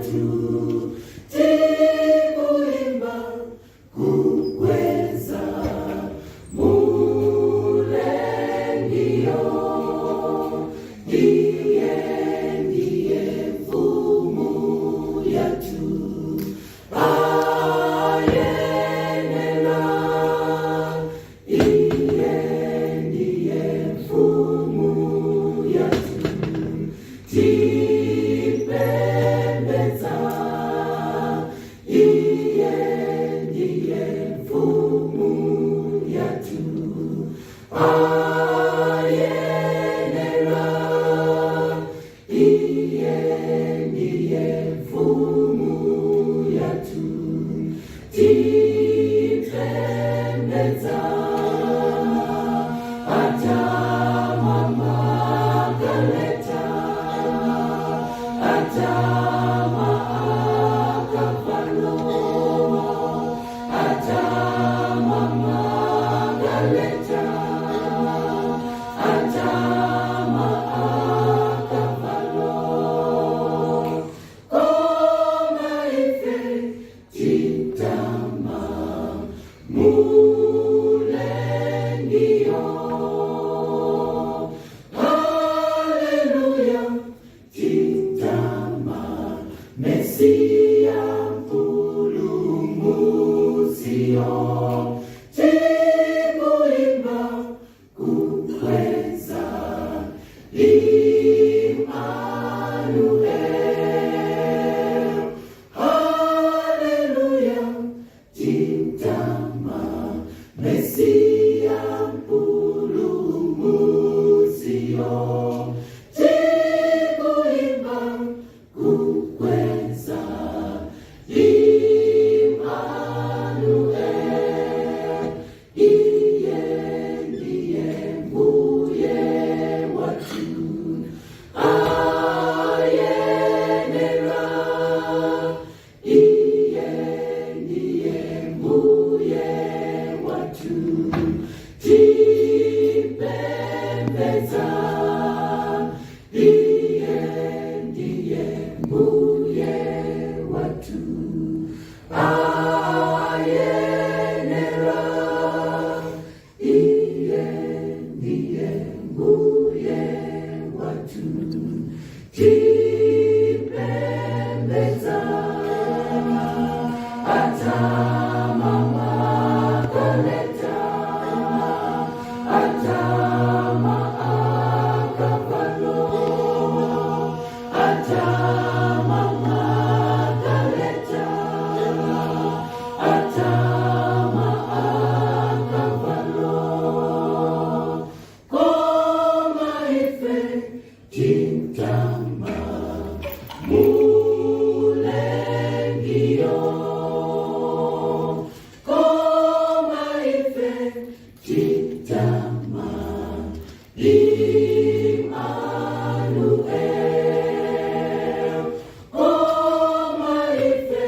watu tikuimba kukweza mulengio ndiye mfumu yatu ayenena ndiye mfumu yatu tipembeza ndiye mfumu yatu ayenena ndiye mfumu yatu tipembeza hata mama kaleta hata maakapano hata mama kaleta hata maakapano koma ife titama mulengio haleluya titama Mesia mpulumusio tikuimba kukweza Immanuel haleluya titama Mesia mpulumusio tikuimba kukweza Immanuel ndiye mbuye watu ayenera ndiye mbuye watu tipembeza ndiye mbuye watu ayenera ndiye mbuye watu tipembeza hata mama kaleta hata maakapano hata mama kaleta hata maakapano koma ife titama mulengio koma ife titama Immanuel koma ife